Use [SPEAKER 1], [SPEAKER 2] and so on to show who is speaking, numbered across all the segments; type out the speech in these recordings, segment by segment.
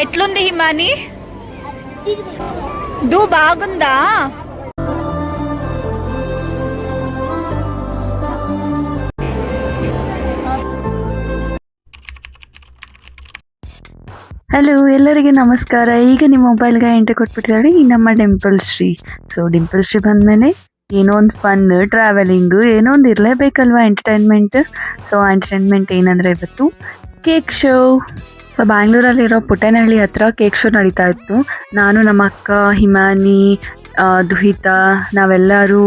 [SPEAKER 1] ఎట్లుంది హిమాని? దూ బాగుందా?
[SPEAKER 2] ಹಲೋ, ಎಲ್ಲರಿಗೆ ನಮಸ್ಕಾರ. ಈಗ ನಿಮ್ಮ ಮೊಬೈಲ್ಗೆ ಎಂಟ್ರಿ ಕೊಟ್ಬಿಟ್ಟಿದ್ದಾಳೆ ಈ ನಮ್ಮ ಡಿಂಪಲ್ ಶ್ರೀ. ಸೊ ಡಿಂಪಲ್ ಶ್ರೀ ಬಂದ್ಮೇಲೆ ಏನೋ ಒಂದು ಫನ್, ಟ್ರಾವೆಲಿಂಗ್ ಏನೋ ಒಂದು ಇರಲೇಬೇಕಲ್ವಾ, ಎಂಟರ್ಟೈನ್ಮೆಂಟ್. ಸೊ ಎಂಟರ್ಟೈನ್ಮೆಂಟ್ ಏನಂದ್ರೆ ಇವತ್ತು ಕೇಕ್ ಶೋ. ಸೊ ಬ್ಯಾಂಗ್ಳೂರಲ್ಲಿರೋ ಪುಟ್ಟೇನಹಳ್ಳಿ ಹತ್ರ ಕೇಕ್ ಶೋ ನಡೀತಾ ಇತ್ತು. ನಾನು, ನಮ್ಮ ಅಕ್ಕ ಹಿಮಾನಿ, ದುಹಿತಾ ನಾವೆಲ್ಲರೂ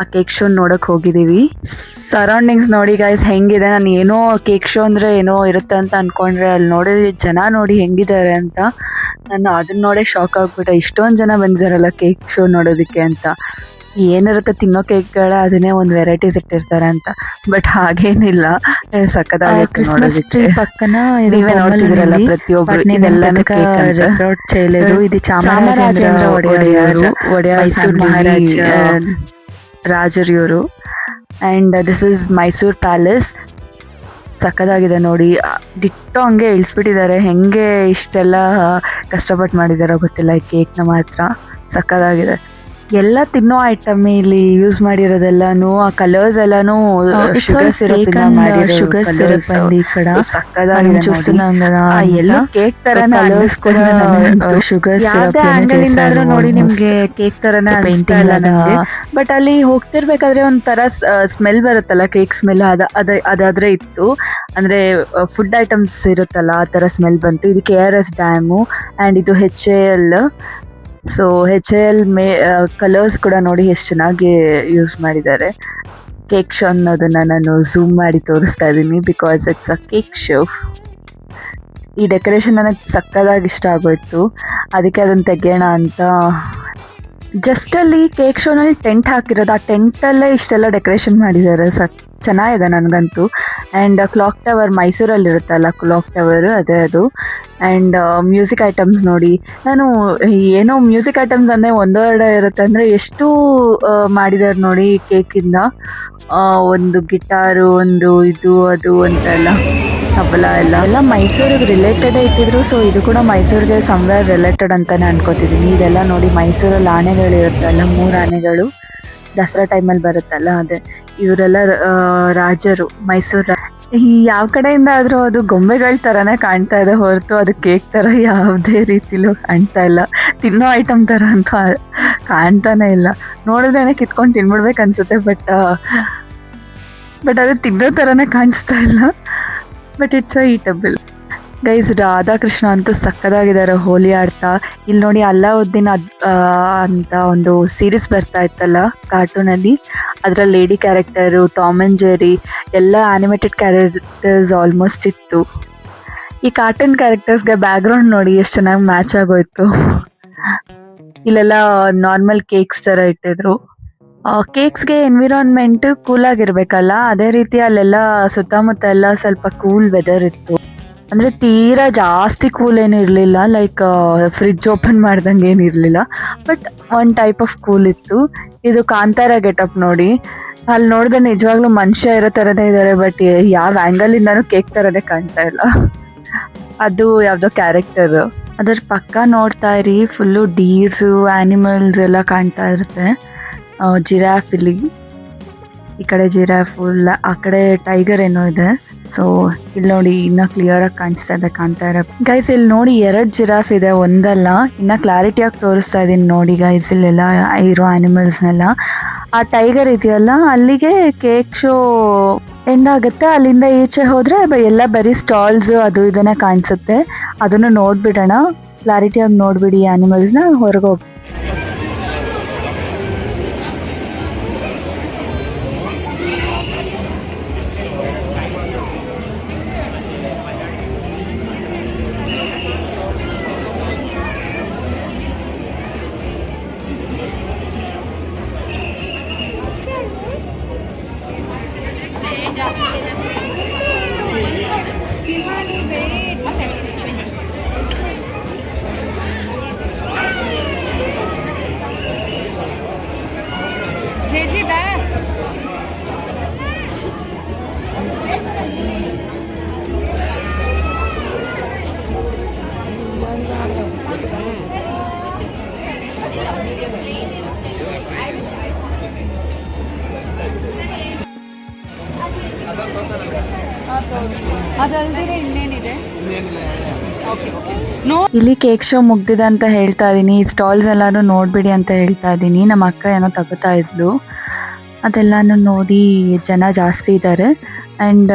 [SPEAKER 2] ಆ ಕೇಕ್ ಶೋ ನೋಡಕ್ ಹೋಗಿದ್ದೀವಿ. ಸರೌಂಡಿಂಗ್ಸ್ ನೋಡಿ ಗೈಸ್ ಹೆಂಗಿದೆ. ನಾನು ಏನೋ ಕೇಕ್ ಶೋ ಅಂದ್ರೆ ಏನೋ ಇರುತ್ತೆ ಅಂತ ಅನ್ಕೊಂಡ್ರೆ ಅಲ್ಲಿ ನೋಡಿ ಜನ ನೋಡಿ ಹೆಂಗಿದ್ದಾರೆ ಅಂತ ನಾನು ಅದನ್ನ ನೋಡೇ ಶಾಕ್ ಆಗ್ಬಿಟ್ಟೆ. ಇಷ್ಟೊಂದು ಜನ ಬಂದಿದಾರಲ್ಲ ಕೇಕ್ ಶೋ ನೋಡೋದಕ್ಕೆ ಅಂತ. ಏನಿರುತ್ತೆ ತಿನ್ನೋ ಕೇಕ್ಗಳ ಅದನ್ನೇ ಒಂದು ವೆರೈಟೀಸ್ ಇಟ್ಟಿರ್ತಾರೆ ಅಂತ, ಬಟ್ ಹಾಗೇನಿಲ್ಲ. ಸಕ್ಕತ್ತಾಗಿ
[SPEAKER 3] ಕ್ರಿಸ್ಮಸ್ ಟ್ರೀ ಪಕ್ಕನ
[SPEAKER 2] ನೀವೇ ನೋಡ್ತಿದ್ರಲ್ಲ ಪ್ರತಿಯೊಬ್ರು ಇದೆಲ್ಲಾನು ಕೇಕ್ ಅಂತ.
[SPEAKER 3] ಇದು
[SPEAKER 2] ಚಾಮರಾಜೇಂದ್ರ ಒಡೆಯರ್ ಮೈಸೂರು ಮಹಾರಾಜ ರಾಜರು ಇವರು. And this is Mysore palace. ಸಕ್ಕದಾಗಿದೆ ನೋಡಿ. ಡಿಟ್ಟೋ ಹಂಗೆ ಇಳಿಸ್ಬಿಟ್ಟಿದ್ದಾರೆ. ಹೆಂಗೆ ಇಷ್ಟೆಲ್ಲ ಕಷ್ಟಪಟ್ಟು ಮಾಡಿದಾರೋ ಗೊತ್ತಿಲ್ಲ. ಈ ಕೇಕ್ನ ಮಾತ್ರ ಸಕ್ಕದಾಗಿದೆ. ಎಲ್ಲ ತಿನ್ನೋ ಐಟಮ್ ಇಲ್ಲಿ ಯೂಸ್ ಮಾಡಿರೋದೆಲ್ಲಾನು, ಆ ಕಲರ್ಸ್ ಎಲ್ಲಾನು ಶುಗರ್ ಸಿರಪ್
[SPEAKER 3] ಶುಗರ್ ಸಿರಪ್ ಅಲ್ಲಿ
[SPEAKER 2] ಎಲ್ಲ ಕೇಕ್ ತರನೇ
[SPEAKER 3] ಶುಗರ್ ಸಿರಪ್
[SPEAKER 2] ನೋಡಿ ನಿಮ್ಗೆ ಕೇಕ್ ತರನೇ ಅನಿಸ್ತಾ ಇಲ್ಲ ನನಗೆ. ಬಟ್ ಅಲ್ಲಿ ಹೋಗ್ತಿರ್ಬೇಕಾದ್ರೆ ಒಂಥರ ಸ್ಮೆಲ್ ಬರುತ್ತಲ್ಲ, ಕೇಕ್ ಸ್ಮೆಲ್. ಅದಾದ್ರೆ ಇತ್ತು ಅಂದ್ರೆ ಫುಡ್ ಐಟಮ್ಸ್ ಇರುತ್ತಲ್ಲ ಆ ತರ ಸ್ಮೆಲ್ ಬಂತು. ಇದು KRS ಡ್ಯಾಮು ಅಂಡ್ ಇದು HAL. ಸೊ HAL ಕಲರ್ಸ್ ಕೂಡ ನೋಡಿ ಎಷ್ಟು ಚೆನ್ನಾಗಿ ಯೂಸ್ ಮಾಡಿದ್ದಾರೆ. ಕೇಕ್ ಶೋ ಅನ್ನೋದನ್ನ ನಾನು ಝೂಮ್ ಮಾಡಿ ತೋರಿಸ್ತಾ ಇದ್ದೀನಿ because it's a cake show. ಈ ಡೆಕೋರೇಷನ್ ನನಗೆ ಸಕ್ಕದಾಗಿ ಇಷ್ಟ ಆಗೋಯ್ತು, ಅದಕ್ಕೆ ಅದನ್ನು ತೆಗೆಯೋಣ ಅಂತ. ಜಸ್ಟ್ ಅಲ್ಲಿ ಕೇಕ್ ಶೋನಲ್ಲಿ ಟೆಂಟ್ ಹಾಕಿರೋದು, ಆ ಟೆಂಟಲ್ಲೇ ಇಷ್ಟೆಲ್ಲ ಡೆಕೋರೇಷನ್ ಮಾಡಿದ್ದಾರೆ. ಚೆನ್ನಾಗಿದೆ ನನಗಂತೂ. ಆ್ಯಂಡ್ ಕ್ಲಾಕ್ ಟವರ್ ಮೈಸೂರಲ್ಲಿರುತ್ತಲ್ಲ ಕ್ಲಾಕ್ ಟವರ್, ಅದೇ ಅದು. ಆ್ಯಂಡ್ ಮ್ಯೂಸಿಕ್ ಐಟಮ್ಸ್ ನೋಡಿ. ನಾನು ಏನೋ ಮ್ಯೂಸಿಕ್ ಐಟಮ್ಸ್ ಅಂದರೆ ಒಂದೆರಡು ಇರುತ್ತೆ ಅಂದರೆ ಎಷ್ಟು ಮಾಡಿದ್ದಾರೆ ನೋಡಿ ಕೇಕಿಂದ. ಒಂದು ಗಿಟಾರು, ಒಂದು ಇದು ಅದು ಅಂತೆಲ್ಲ ತಬಲ ಎಲ್ಲ ಮೈಸೂರಿಗೆ ರಿಲೇಟೆಡೇ ಇಟ್ಟಿದ್ರು. ಸೊ ಇದು ಕೂಡ ಮೈಸೂರಿಗೆ ಸಮ್ವೇರ್ ರಿಲೇಟೆಡ್ ಅಂತಾನೆ ಅನ್ಕೋತಿದ್ದೀನಿ. ಇದೆಲ್ಲ ನೋಡಿ ಮೈಸೂರಲ್ಲಿ ಆನೆಗಳಿರುತ್ತಲ್ಲ, 3 ಆನೆಗಳು ದಸರಾ ಟೈಮಲ್ಲಿ ಬರುತ್ತಲ್ಲ, ಅದೇ ಇವರೆಲ್ಲ ರಾಜರು ಮೈಸೂರು. ಯಾವ ಕಡೆಯಿಂದ ಆದರೂ ಅದು ಗೊಂಬೆಗಳ ಥರನೇ ಕಾಣ್ತಾ ಇದೆ ಹೊರತು ಅದು ಕೇಕ್ ಥರ ಯಾವುದೇ ರೀತಿಲೂ ಕಾಣ್ತಾ ಇಲ್ಲ. ತಿನ್ನೋ ಐಟಮ್ ಥರ ಅಂತ ಕಾಣ್ತಾನೆ ಇಲ್ಲ. ನೋಡಿದ್ರೇನೆ ಕಿತ್ಕೊಂಡು ತಿನ್ಬಿಡ್ಬೇಕು ಅನ್ಸುತ್ತೆ, ಬಟ್ ಅದು ತಿನ್ನೋ ಥರನೇ ಕಾಣಿಸ್ತಾ ಇಲ್ಲ. But it's a eatable. Guys, Radhakrishna ಅಂತೂ ಸಕ್ಕದಾಗಿದ್ದಾರೆ ಹೋಲಿ ಆಡ್ತಾ. ಇಲ್ಲಿ ನೋಡಿ ಅಲ್ಲಾವುದ್ದೀನ್ ಅಂತ ಒಂದು ಸೀರೀಸ್ ಬರ್ತಾ ಇತ್ತಲ್ಲ ಕಾರ್ಟೂನಲ್ಲಿ, ಅದರ lady character, Tom and Jerry ಎಲ್ಲ ಆನಿಮೇಟೆಡ್ ಕ್ಯಾರೆಕ್ಟರ್ಸ್ ಆಲ್ಮೋಸ್ಟ್ ಇತ್ತು. ಈ ಕಾರ್ಟೂನ್ ಕ್ಯಾರೆಕ್ಟರ್ಸ್ಗೆ ಬ್ಯಾಕ್ಗ್ರೌಂಡ್ ನೋಡಿ ಎಷ್ಟು ಚೆನ್ನಾಗಿ ಮ್ಯಾಚ್ ಆಗೋಯ್ತು. ಇಲ್ಲೆಲ್ಲ ನಾರ್ಮಲ್ ಕೇಕ್ಸ್ ಥರ ಇಟ್ಟಿದ್ರು. ಕೇಕ್ಸ್ಗೆ ಎನ್ವಿರಾನ್ಮೆಂಟ್ ಕೂಲಾಗಿರ್ಬೇಕಲ್ಲ, ಅದೇ ರೀತಿ ಅಲ್ಲೆಲ್ಲ ಸುತ್ತಮುತ್ತ ಎಲ್ಲ ಸ್ವಲ್ಪ ಕೂಲ್ ವೆದರ್ ಇತ್ತು. ಅಂದರೆ ತೀರಾ ಜಾಸ್ತಿ ಕೂಲ್ ಏನು ಇರಲಿಲ್ಲ, ಲೈಕ್ ಫ್ರಿಡ್ಜ್ ಓಪನ್ ಮಾಡ್ದಂಗೆ ಏನಿರಲಿಲ್ಲ, but one type of cool ಇತ್ತು. ಇದು ಕಾಂತಾರ ಗೆಟಪ್ ನೋಡಿ. ಅಲ್ಲಿ ನೋಡಿದ್ರೆ ನಿಜವಾಗ್ಲೂ ಮನುಷ್ಯ ಇರೋ ಥರನೇ ಇದ್ದಾರೆ, ಬಟ್ ಯಾವ ಆ್ಯಂಗಲಿಂದನೂ ಕೇಕ್ ಥರನೇ ಕಾಣ್ತಾ ಇಲ್ಲ. ಅದು ಯಾವುದೋ ಕ್ಯಾರೆಕ್ಟರ್. ಅದ್ರ ಪಕ್ಕ ನೋಡ್ತಾ ಇರಿ, ಫುಲ್ಲು ಡೀರ್ಸು ಆ್ಯನಿಮಲ್ಸ್ ಎಲ್ಲ ಕಾಣ್ತಾ ಇರುತ್ತೆ. ಜಿರಾಫ್ ಇಲ್ಲಿ, ಈ ಕಡೆ ಜಿರಾಫು, ಆ ಕಡೆ ಟೈಗರ್ ಏನೋ ಇದೆ. ಸೊ ಇಲ್ಲಿ ನೋಡಿ ಇನ್ನೂ ಕ್ಲಿಯರಾಗಿ ಕಾಣಿಸ್ತಾ ಇದೆ ಕಾಂತಾರ. ಗೈಸ್ ಇಲ್ಲಿ ನೋಡಿ 2 ಜಿರಾಫ್ ಇದೆ, ಒಂದಲ್ಲ. ಇನ್ನು ಕ್ಲಾರಿಟಿಯಾಗಿ ತೋರಿಸ್ತಾ ಇದ್ದೀನಿ ನೋಡಿ ಗೈಸ್, ಇಲ್ಲೆಲ್ಲ ಇರೋ ಆ್ಯನಿಮಲ್ಸ್ನೆಲ್ಲ. ಆ ಟೈಗರ್ ಇದೆಯಲ್ಲ, ಅಲ್ಲಿಗೆ ಕೇಕ್ ಶೋ ಎಂಡ್ ಆಗುತ್ತೆ. ಅಲ್ಲಿಂದ ಈಚೆ ಹೋದರೆ ಎಲ್ಲ ಬರೀ ಸ್ಟಾಲ್ಸ್ ಅದು ಇದನ್ನೇ ಕಾಣಿಸುತ್ತೆ. ಅದನ್ನು ನೋಡ್ಬಿಡೋಣ, ಕ್ಲಾರಿಟಿಯಾಗಿ ನೋಡ್ಬಿಡಿ ಆ್ಯನಿಮಲ್ಸ್ನ. ಹೊರಗೆ ಹೋಗಿ
[SPEAKER 1] ಅದಲ್ದಿರ ಇನ್ನೇನಿದೆ?
[SPEAKER 2] ಇಲ್ಲಿ ಕೇಕ್ ಶೋ ಮುಗ್ದಿದೆ ಅಂತ ಹೇಳ್ತಾ ಇದ್ದೀನಿ. ಈ ಸ್ಟಾಲ್ಸ್ ಎಲ್ಲಾನು ನೋಡ್ಬಿಡಿ ಅಂತ ಹೇಳ್ತಾ ಇದ್ದೀನಿ. ನಮ್ಮ ಅಕ್ಕ ಏನೋ ತಗೋತಾ ಇದ್ಲು, ಅದೆಲ್ಲಾನು ನೋಡಿ ಜನ ಜಾಸ್ತಿ ಇದ್ದಾರೆ. ಆ್ಯಂಡ್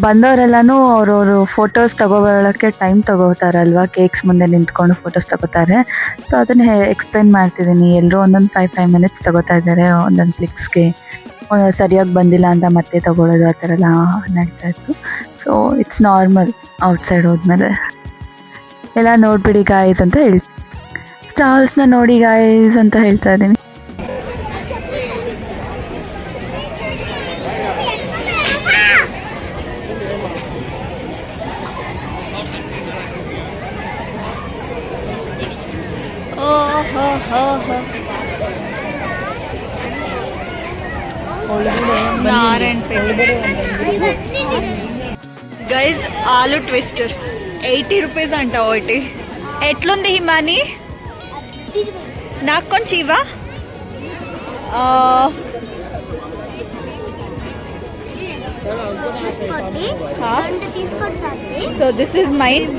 [SPEAKER 2] ಬಂದವರೆಲ್ಲನೂ ಅವ್ರವ್ರು ಫೋಟೋಸ್ ತಗೋಬರೋಕ್ಕೆ ಟೈಮ್ ತಗೋತಾರಲ್ವ, ಕೇಕ್ಸ್ ಮುಂದೆ ನಿಂತ್ಕೊಂಡು ಫೋಟೋಸ್ ತಗೋತಾರೆ. ಸೊ ಅದನ್ನು ಎಕ್ಸ್ಪ್ಲೈನ್ ಮಾಡ್ತಿದ್ದೀನಿ. ಎಲ್ಲರೂ ಒಂದೊಂದು 5 ಮಿನಿಟ್ಸ್ ತಗೋತಾ ಇದ್ದಾರೆ ಒಂದೊಂದು ಕ್ಲಿಕ್ಸ್ಗೆ. ಸರಿಯಾಗಿ ಬಂದಿಲ್ಲ ಅಂತ ಮತ್ತೆ ತಗೊಳ್ಳೋದು ಆ ಥರ ಎಲ್ಲ ನಡೀತಾ ಇತ್ತು. ಸೊ ಇಟ್ಸ್ ನಾರ್ಮಲ್ ಔಟ್ಸೈಡ್ ಹೋದ್ಮೇಲೆ. ಎಲ್ಲ ನೋಡ್ಬಿಡಿ ಗಾಯ್ಸ್ ಅಂತ ಸ್ಟಾಲ್ಸ್ನ ನೋಡಿ ಗಾಯ್ಸ್ ಅಂತ ಹೇಳ್ತಾ ಇದ್ದೀನಿ.
[SPEAKER 1] గైస్ ఆలు ట్విస్టర్ 80 రూపీస్ అంట ఒకటి. ఎట్లుంది హిమాని? నాకు కొంచెం ఇవా. So this is mine.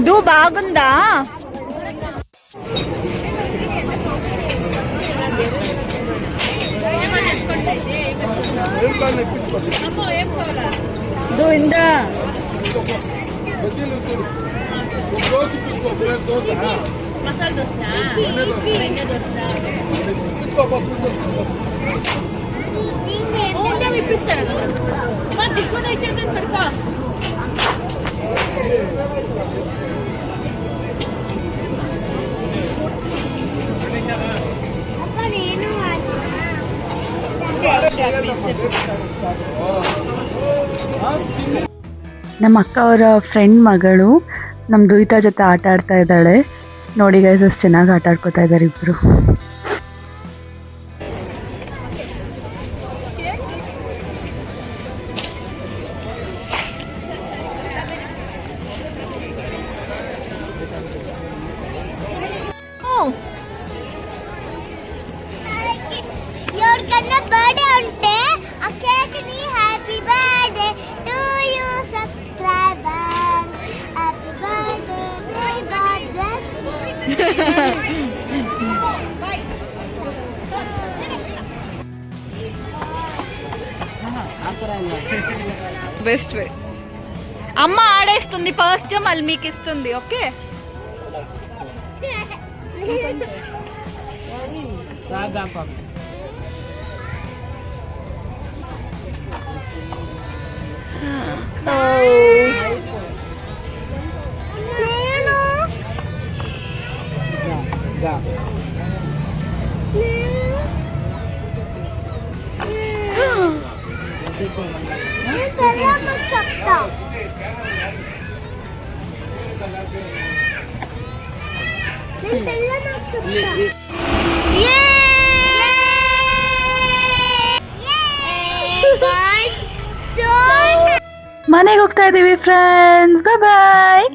[SPEAKER 1] దు బాగుందా?
[SPEAKER 2] ఇందా ನಮ್ಮ ಅಕ್ಕ ಅವರ ಫ್ರೆಂಡ್ ಮಗಳು ನಮ್ಮ ದುಹಿತಾ ಜೊತೆ ಆಟ ಆಡ್ತಾ ಇದ್ದಾಳೆ. ನೋಡಿ ಗೈಸ್, ಅಷ್ಟು ಚೆನ್ನಾಗಿ ಆಟ ಆಡ್ಕೋತಾ ಇದ್ದಾರೆ ಇಬ್ರು.
[SPEAKER 4] ఎవరికన్నా బర్త్డే ఉంటే ఆ కేక్ ని happy birthday to you subscriber, happy birthday, may God bless you.
[SPEAKER 1] Best way. అమ్మ ఆడేస్తుంది ఫస్ట్, మళ్ళీ మీకు ఇస్తుంది. ఓకే,
[SPEAKER 4] చెప్తా.
[SPEAKER 2] ಮನೆಗೆ ಹೋಗ್ತಾ ಇದೀವಿ ಫ್ರೆಂಡ್ಸ್, ಬಾಯ್ ಬಾಯ್.